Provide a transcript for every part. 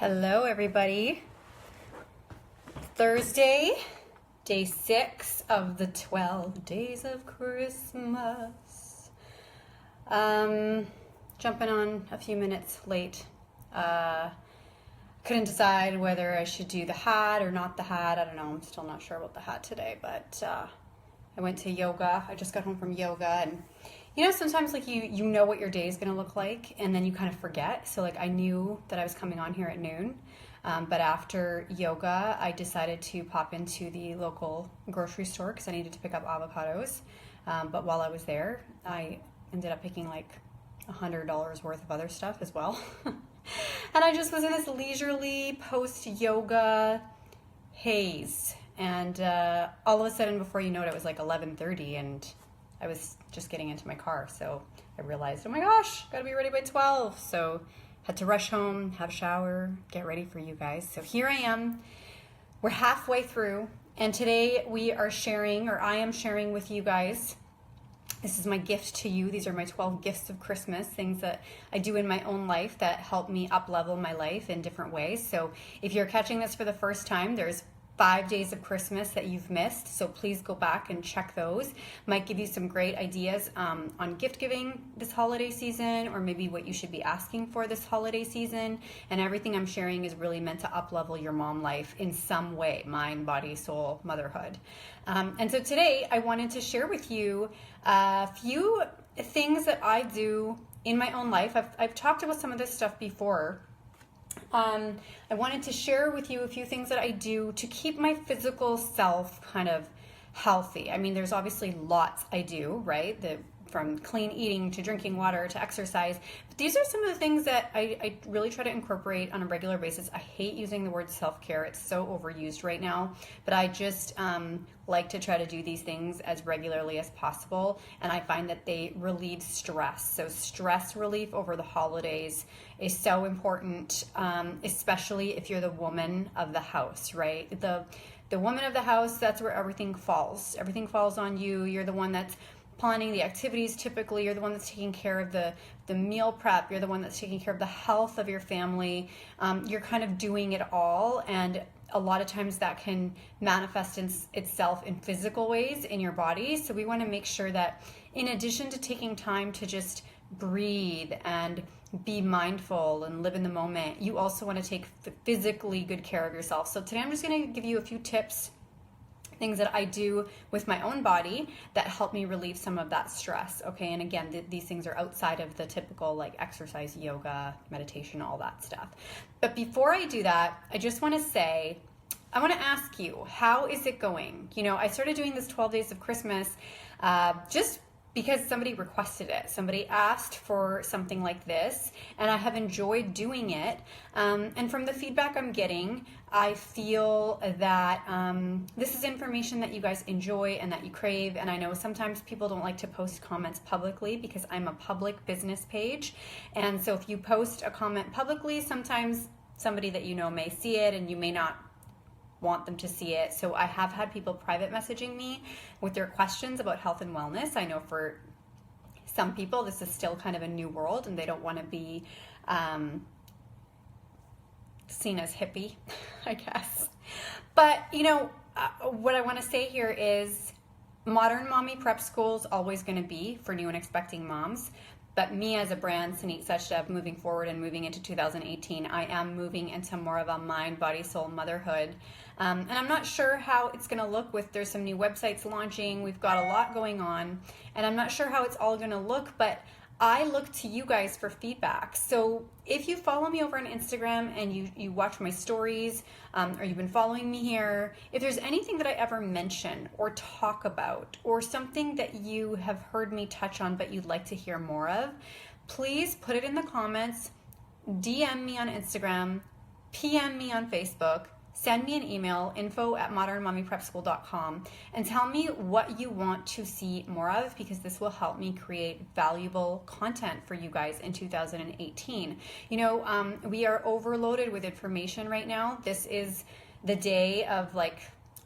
Hello, everybody. Thursday, day 6 of the 12 days of Christmas. Jumping on a few minutes late. Couldn't decide whether I should do the hat or not the hat. I don't know. I'm still not sure about the hat today, but I went to yoga. I just got home from yoga, and sometimes like you know what your day is going to look like, and then you kind of forget. So like I knew that I was coming on here at noon, but after yoga, I decided to pop into the local grocery store because I needed to pick up avocados. But while I was there, I ended up picking like $100 worth of other stuff as well. And I just was in this leisurely post-yoga haze. And all of a sudden, before you know it, it was like 11:30, and I was just getting into my car. So I realized, oh my gosh, gotta be ready by 12. So had to rush home, have a shower, get ready for you guys. So here I am. We're halfway through. And today I am sharing with you guys. This is my gift to you. These are my 12 gifts of Christmas, things that I do in my own life that help me up-level my life in different ways. So if you're catching this for the first time, there's 5 days of Christmas that you've missed. So please go back and check those. Might give you some great ideas on gift giving this holiday season, or maybe what you should be asking for this holiday season. And everything I'm sharing is really meant to up-level your mom life in some way, mind, body, soul, motherhood. And so today I wanted to share with you a few things that I do in my own life. I've talked about some of this stuff before. I wanted to share with you a few things that I do to keep my physical self kind of healthy. I mean, there's obviously lots I do, right? From clean eating to drinking water to exercise. But these are some of the things that I really try to incorporate on a regular basis. I hate using the word self-care. It's so overused right now. But I just like to try to do these things as regularly as possible. And I find that they relieve stress. So stress relief over the holidays is so important, especially if you're the woman of the house, right? The woman of the house, that's where everything falls. Everything falls on you. You're the one that's planning the activities. Typically, you're the one that's taking care of the meal prep. You're the one that's taking care of the health of your family. You're kind of doing it all, and a lot of times that can manifest itself in physical ways in your body. So we want to make sure that in addition to taking time to just breathe and be mindful and live in the moment, you also want to take physically good care of yourself. So today I'm just going to give you a few tips, things that I do with my own body that help me relieve some of that stress. Okay, and again, these things are outside of the typical like exercise, yoga, meditation, all that stuff. But before I do that, I just want to say, I want to ask you, how is it going? I started doing this 12 days of Christmas just because somebody requested it. Somebody asked for something like this, and I have enjoyed doing it. And from the feedback I'm getting, I feel that this is information that you guys enjoy and that you crave. And I know sometimes people don't like to post comments publicly because I'm a public business page. And so if you post a comment publicly, sometimes somebody that you know may see it and you may not want them to see it. So I have had people private messaging me with their questions about health and wellness. I know for some people this is still kind of a new world and they don't want to be seen as hippie, I guess. But what I want to say here is Modern Mommy Prep School is always going to be for new and expecting moms. But me as a brand, Sanit Sachdev, moving forward and moving into 2018, I am moving into more of a mind, body, soul motherhood. And I'm not sure how it's going to look there's some new websites launching. We've got a lot going on. And I'm not sure how it's all going to look, but I look to you guys for feedback. So if you follow me over on Instagram and you watch my stories, or you've been following me here, if there's anything that I ever mention or talk about, or something that you have heard me touch on but you'd like to hear more of, please put it in the comments, DM me on Instagram, PM me on Facebook, send me an email, info@modernmommyprepschool.com, and tell me what you want to see more of, because this will help me create valuable content for you guys in 2018. We are overloaded with information right now. This is the day of like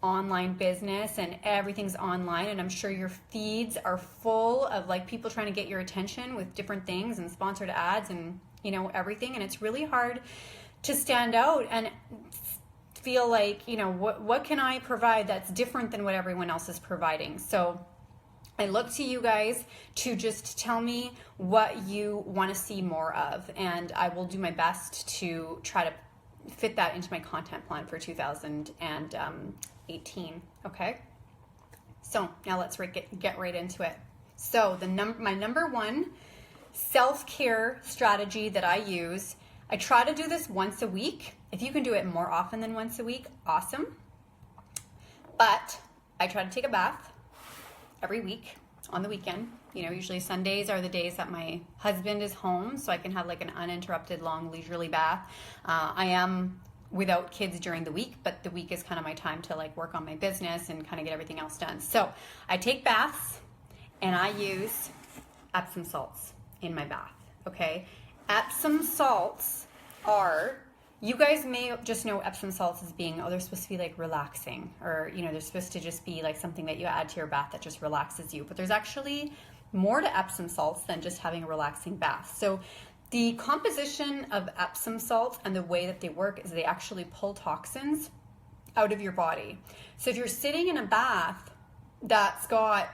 online business and everything's online, and I'm sure your feeds are full of like people trying to get your attention with different things and sponsored ads and everything, and it's really hard to stand out and feel like, you know, what can I provide that's different than what everyone else is providing. So I look to you guys to just tell me what you want to see more of, and I will do my best to try to fit that into my content plan for 2018. Okay, so now let's get right into it. So my number one self-care strategy that I use, I try to do this once a week. If you can do it more often than once a week, awesome. But I try to take a bath every week on the weekend. You know, usually Sundays are the days that my husband is home, so I can have like an uninterrupted, long, leisurely bath. I am without kids during the week, but the week is kind of my time to like work on my business and kind of get everything else done. So I take baths and I use Epsom salts in my bath, okay? Epsom salts are, you guys may just know Epsom salts as being, oh, they're supposed to be like relaxing, or, you know, they're supposed to just be like something that you add to your bath that just relaxes you. But there's actually more to Epsom salts than just having a relaxing bath. So the composition of Epsom salts and the way that they work is they actually pull toxins out of your body. So if you're sitting in a bath that's got,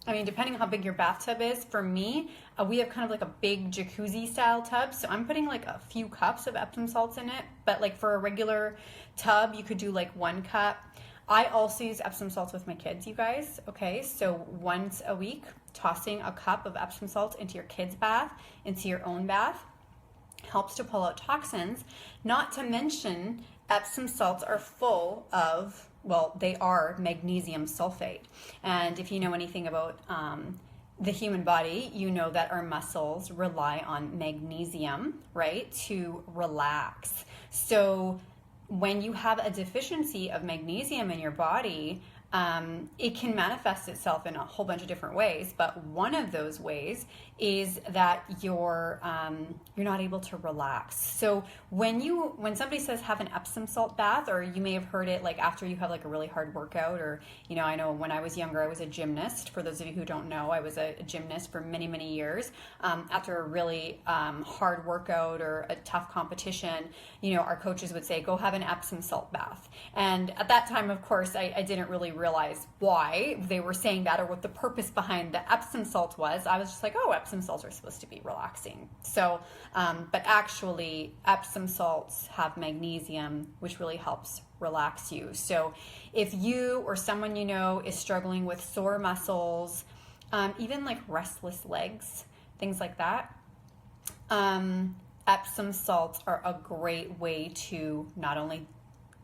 I mean, depending on how big your bathtub is, for me, we have kind of like a big jacuzzi style tub. So I'm putting like a few cups of Epsom salts in it. But like for a regular tub, you could do like 1 cup. I also use Epsom salts with my kids, you guys. Okay, so once a week, tossing a cup of Epsom salts into your kids' bath, into your own bath, helps to pull out toxins. Not to mention, Epsom salts are full of, well, they are magnesium sulfate. And if you know anything about the human body, you know that our muscles rely on magnesium, right, to relax. So when you have a deficiency of magnesium in your body, it can manifest itself in a whole bunch of different ways, but one of those ways is that you're not able to relax. So when somebody says have an Epsom salt bath, or you may have heard it like after you have like a really hard workout, or, you know, I know when I was younger, I was a gymnast. For those of you who don't know, I was a gymnast for many, many years. After a really hard workout or a tough competition, you know, our coaches would say, go have an Epsom salt bath. And at that time, of course, I didn't really realize why they were saying that or what the purpose behind the Epsom salt was. I was just like, oh, Epsom salts are supposed to be relaxing. So, but actually Epsom salts have magnesium, which really helps relax you. So if you or someone you know is struggling with sore muscles, even like restless legs, things like that, Epsom salts are a great way to not only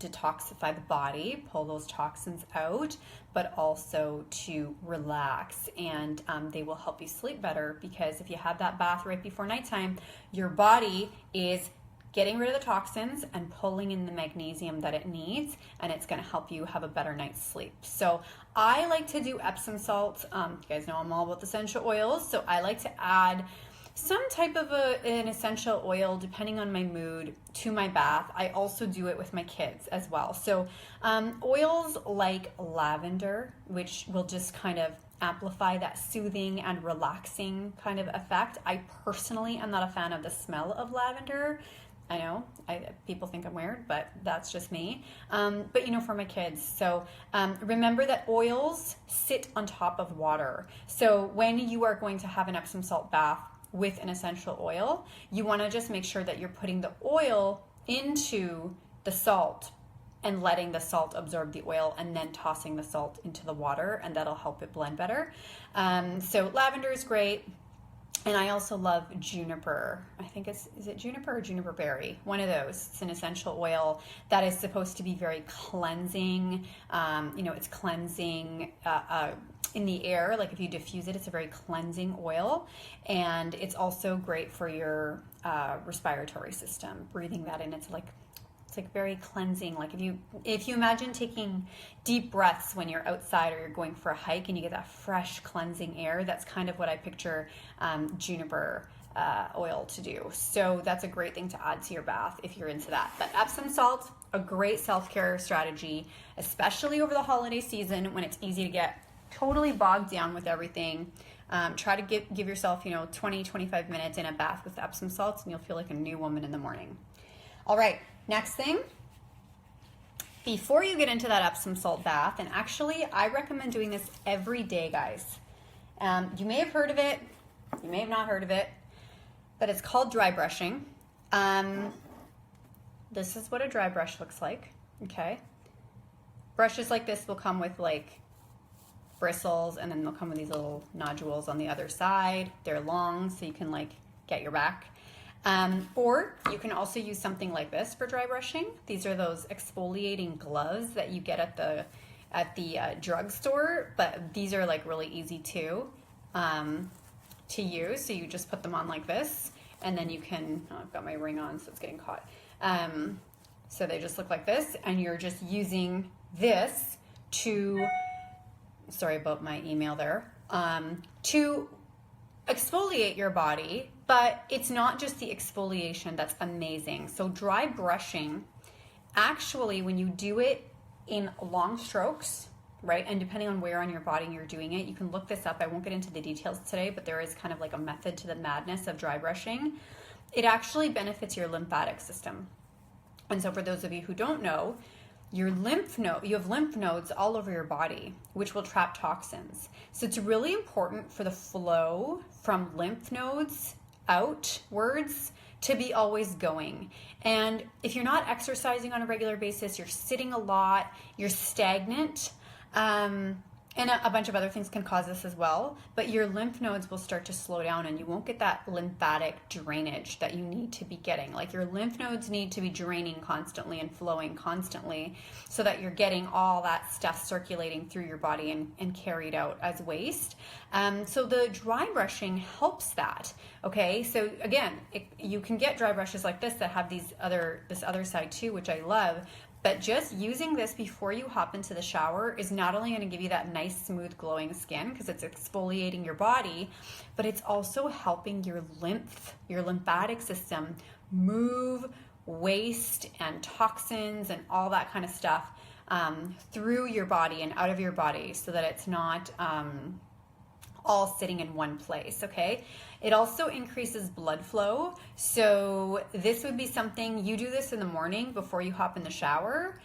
detoxify the body, pull those toxins out, but also to relax. And they will help you sleep better, because if you have that bath right before nighttime, your body is getting rid of the toxins and pulling in the magnesium that it needs, and it's going to help you have a better night's sleep. So I like to do Epsom salts. You guys know I'm all about the essential oils, so I like to add some type of an essential oil, depending on my mood, to my bath. I also do it with my kids as well. So oils like lavender, which will just kind of amplify that soothing and relaxing kind of effect. I personally am not a fan of the smell of lavender. I know people think I'm weird, but that's just me. But you know, for my kids. So remember that oils sit on top of water. So when you are going to have an Epsom salt bath with an essential oil, you want to just make sure that you're putting the oil into the salt and letting the salt absorb the oil, and then tossing the salt into the water, and that'll help it blend better. So lavender is great. And I also love juniper. I think is it juniper or juniper berry? One of those. It's an essential oil that is supposed to be very cleansing. You know, it's cleansing in the air. Like if you diffuse it, it's a very cleansing oil. And it's also great for your respiratory system. Breathing that in, it's like very cleansing. Like if you imagine taking deep breaths when you're outside or you're going for a hike and you get that fresh cleansing air, that's kind of what I picture juniper oil to do. So that's a great thing to add to your bath if you're into that. But Epsom salt, a great self-care strategy, especially over the holiday season when it's easy to get totally bogged down with everything. Try to give yourself, 20, 25 minutes in a bath with Epsom salts, and you'll feel like a new woman in the morning. All right, next thing, before you get into that Epsom salt bath, and actually I recommend doing this every day, guys. You may have heard of it, you may have not heard of it, but it's called dry brushing. This is what a dry brush looks like, okay? Brushes like this will come with like bristles, and then they'll come with these little nodules on the other side. They're long, so you can like get your back. Or you can also use something like this for dry brushing. These are those exfoliating gloves that you get at the drugstore, but these are like really easy to use. So you just put them on like this, and then you can, oh, I've got my ring on, so it's getting caught. So they just look like this, and you're just using this to, sorry about my email there, to exfoliate your body. But it's not just the exfoliation that's amazing. So dry brushing, actually, when you do it in long strokes, right, and depending on where on your body you're doing it, you can look this up. I won't get into the details today, but there is kind of like a method to the madness of dry brushing. It actually benefits your lymphatic system. And so for those of you who don't know, you have lymph nodes all over your body, which will trap toxins. So it's really important for the flow from lymph nodes outwards to be always going. And if you're not exercising on a regular basis, you're sitting a lot, you're stagnant, and a bunch of other things can cause this as well, but your lymph nodes will start to slow down, and you won't get that lymphatic drainage that you need to be getting. Like, your lymph nodes need to be draining constantly and flowing constantly so that you're getting all that stuff circulating through your body and carried out as waste. So the dry brushing helps that. Okay, so again, you can get dry brushes like this that have this other side too, which I love. But just using this before you hop into the shower is not only going to give you that nice, smooth, glowing skin because it's exfoliating your body, but it's also helping your lymphatic system move waste and toxins and all that kind of stuff through your body and out of your body so that it's not all sitting in one place, okay? It also increases blood flow. So this would be something, you do this in the morning before you hop in the shower,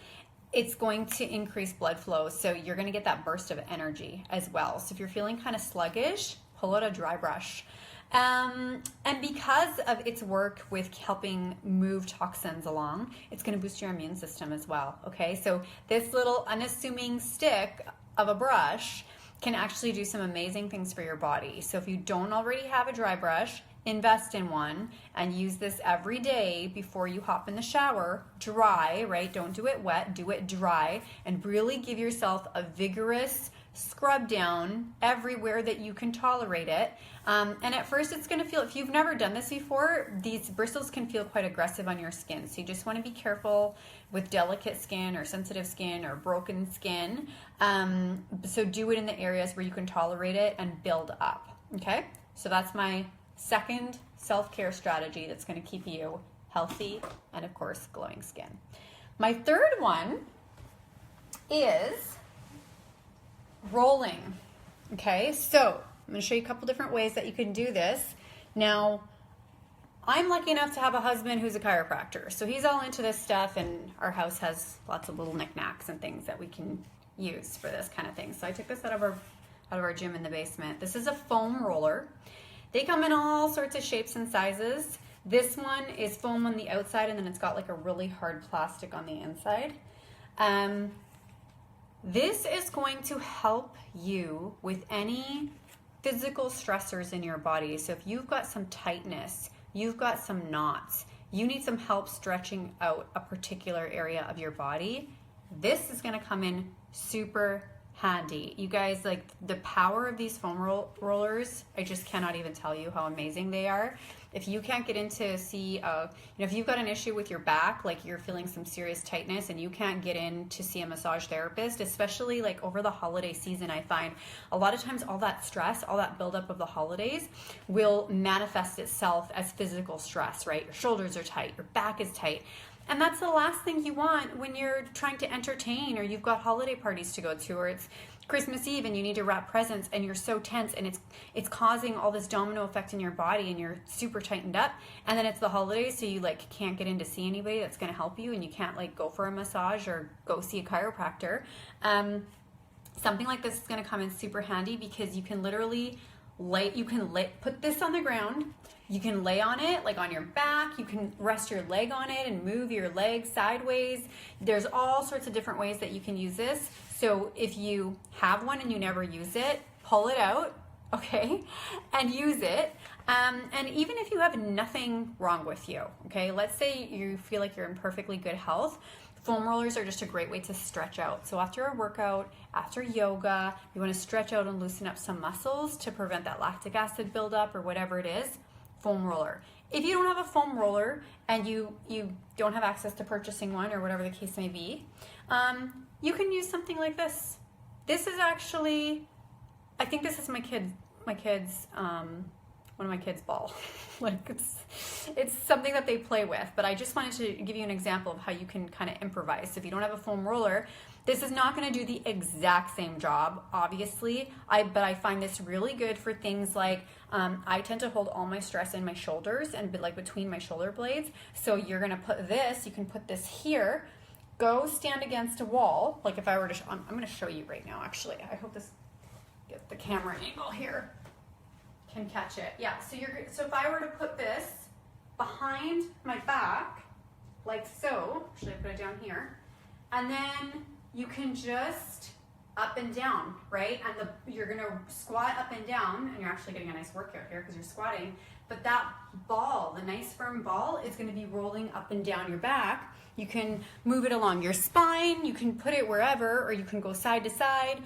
it's going to increase blood flow. So you're going to get that burst of energy as well. So if you're feeling kind of sluggish, pull out a dry brush. And because of its work with helping move toxins along, it's going to boost your immune system as well, okay? So this little unassuming stick of a brush can actually do some amazing things for your body. So if you don't already have a dry brush, invest in one and use this every day before you hop in the shower. Dry, right? Don't do it wet, do it dry, and really give yourself a vigorous scrub down everywhere that you can tolerate it. And at first it's going to feel, if you've never done this before, these bristles can feel quite aggressive on your skin. So you just want to be careful with delicate skin or sensitive skin or broken skin. So do it in the areas where you can tolerate it and build up. Okay? So that's my second self-care strategy that's going to keep you healthy and, of course, glowing skin. My third one is rolling. Okay, so I'm going to show you a couple different ways that you can do this. Now, I'm lucky enough to have a husband who's a chiropractor, so he's all into this stuff, and our house has lots of little knickknacks and things that we can use for this kind of thing. So I took this out of our gym in the basement. This is a foam roller. They come in all sorts of shapes and sizes. This one is foam on the outside, and then it's got like a really hard plastic on the inside. This is going to help you with any physical stressors in your body. So if you've got some tightness, you've got some knots, you need some help stretching out a particular area of your body, this is going to come in super handy. You guys, like, the power of these foam rollers, I just cannot even tell you how amazing they are. If you can't get in to see, if you've got an issue with your back, like you're feeling some serious tightness and you can't get in to see a massage therapist, especially like over the holiday season, I find a lot of times all that stress, all that buildup of the holidays will manifest itself as physical stress, right? Your shoulders are tight, your back is tight. And that's the last thing you want when you're trying to entertain or you've got holiday parties to go to, or it's Christmas Eve and you need to wrap presents and you're so tense and it's causing all this domino effect in your body and you're super tightened up, and then it's the holidays, so you like can't get in to see anybody that's going to help you, and you can't like go for a massage or go see a chiropractor. Something like this is going to come in super handy, because you can literally put this on the ground. You can lay on it, like on your back. You can rest your leg on it and move your leg sideways. There's all sorts of different ways that you can use this. So if you have one and you never use it, pull it out, okay, and use it. And even if you have nothing wrong with you, okay, let's say you feel like you're in perfectly good health, foam rollers are just a great way to stretch out. So after a workout, after yoga, you want to stretch out and loosen up some muscles to prevent that lactic acid buildup or whatever it is. Foam roller. If you don't have a foam roller and you don't have access to purchasing one or whatever the case may be, you can use something like this. This is actually, I think this is one of my kids' ball. Like it's something that they play with, but I just wanted to give you an example of how you can kind of improvise. So if you don't have a foam roller, this is not going to do the exact same job, obviously. But I find this really good for things like, I tend to hold all my stress in my shoulders and like between my shoulder blades. So you're going to put this, you can put this here, go stand against a wall. Like if I were to, I'm going to show you right now, actually. I hope this, get the camera angle here, can catch it. Yeah, so if I were to put this behind my back, like so, actually I put it down here, and then you can just up and down, right? And you're gonna squat up and down, and you're actually getting a nice workout here because you're squatting, but that ball, the nice firm ball, is gonna be rolling up and down your back. You can move it along your spine, you can put it wherever, or you can go side to side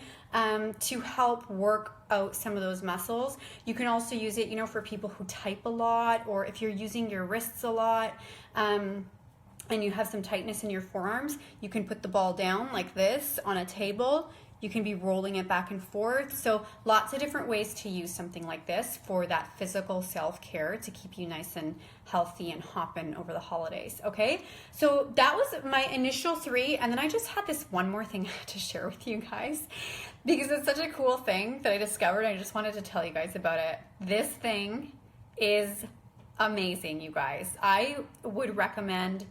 to help work out some of those muscles. You can also use it, for people who type a lot, or if you're using your wrists a lot, and you have some tightness in your forearms, you can put the ball down like this on a table. You can be rolling it back and forth. So lots of different ways to use something like this for that physical self-care to keep you nice and healthy and hopping over the holidays, okay? So that was my initial 3, and then I just had this one more thing to share with you guys because it's such a cool thing that I discovered. I just wanted to tell you guys about it. This thing is amazing, you guys. I would recommend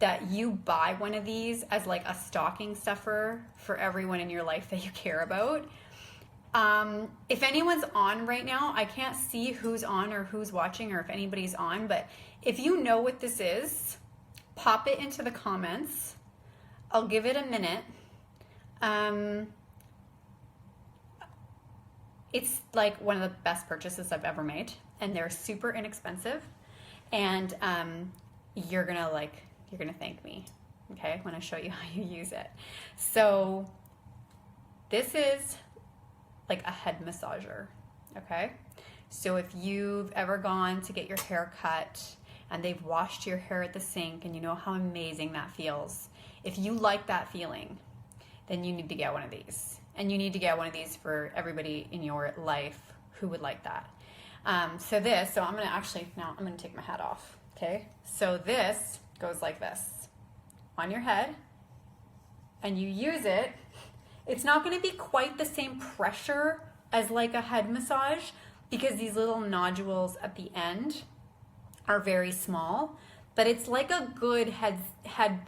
that you buy one of these as like a stocking stuffer for everyone in your life that you care about. If anyone's on right now, I can't see who's on or who's watching or if anybody's on, but if you know what this is, pop it into the comments. I'll give it a minute. It's like one of the best purchases I've ever made, and they're super inexpensive, and you're gonna thank me, okay, when I show you how you use it. So this is like a head massager, okay? So if you've ever gone to get your hair cut and they've washed your hair at the sink and you know how amazing that feels, if you like that feeling, then you need to get one of these. And you need to get one of these for everybody in your life who would like that. So I'm gonna take my hat off, okay? So this goes like this on your head, and you use it. It's not going to be quite the same pressure as like a head massage because these little nodules at the end are very small, but it's like a good head I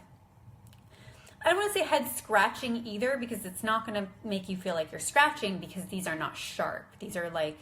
don't want to say head scratching either, because it's not going to make you feel like you're scratching, because these are not sharp. These are like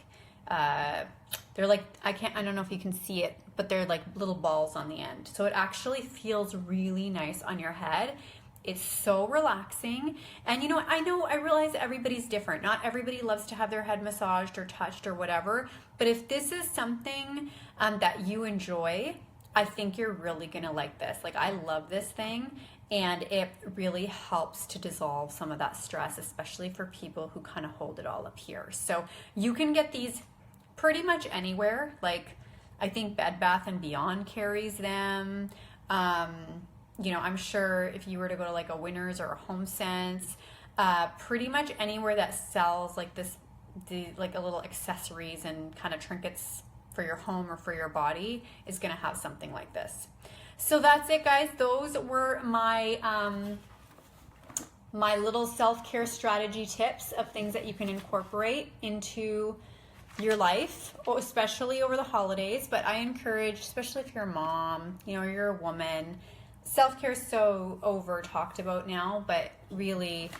they're like, I don't know if you can see it, but they're like little balls on the end. So it actually feels really nice on your head. It's so relaxing. And I realize everybody's different. Not everybody loves to have their head massaged or touched or whatever. But if this is something that you enjoy, I think you're really gonna like this. Like, I love this thing, and it really helps to dissolve some of that stress, especially for people who kind of hold it all up here. So you can get these pretty much anywhere. Like, I think Bed Bath & Beyond carries them. I'm sure if you were to go to like a Winners or a HomeSense, pretty much anywhere that sells like like a little accessories and kind of trinkets for your home or for your body is going to have something like this. So that's it, guys. Those were my my little self-care strategy tips of things that you can incorporate into your life, especially over the holidays. But I encourage, especially if you're a mom, or you're a woman, self-care is so over talked about now, but really,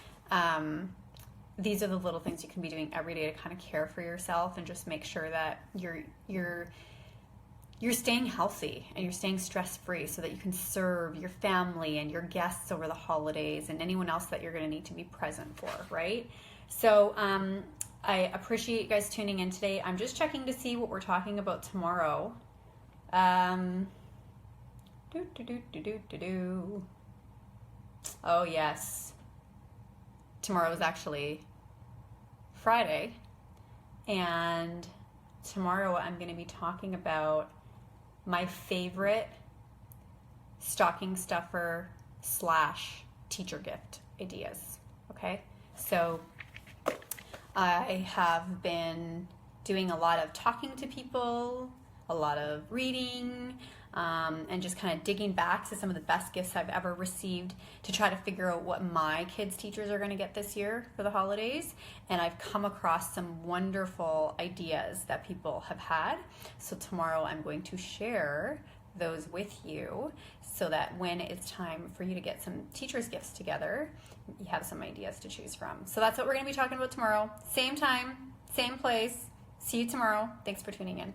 these are the little things you can be doing every day to kind of care for yourself and just make sure that you're staying healthy and you're staying stress-free so that you can serve your family and your guests over the holidays and anyone else that you're going to need to be present for, right? So I appreciate you guys tuning in today. I'm just checking to see what we're talking about tomorrow. Oh, yes. Tomorrow is actually Friday. And tomorrow I'm going to be talking about my favorite stocking stuffer / teacher gift ideas. Okay? So I have been doing a lot of talking to people, a lot of reading, and just kind of digging back to some of the best gifts I've ever received to try to figure out what my kids' teachers are going to get this year for the holidays. And I've come across some wonderful ideas that people have had. So tomorrow I'm going to share those with you so that when it's time for you to get some teachers' gifts together, you have some ideas to choose from. So that's what we're going to be talking about tomorrow. Same time, same place. See you tomorrow. Thanks for tuning in.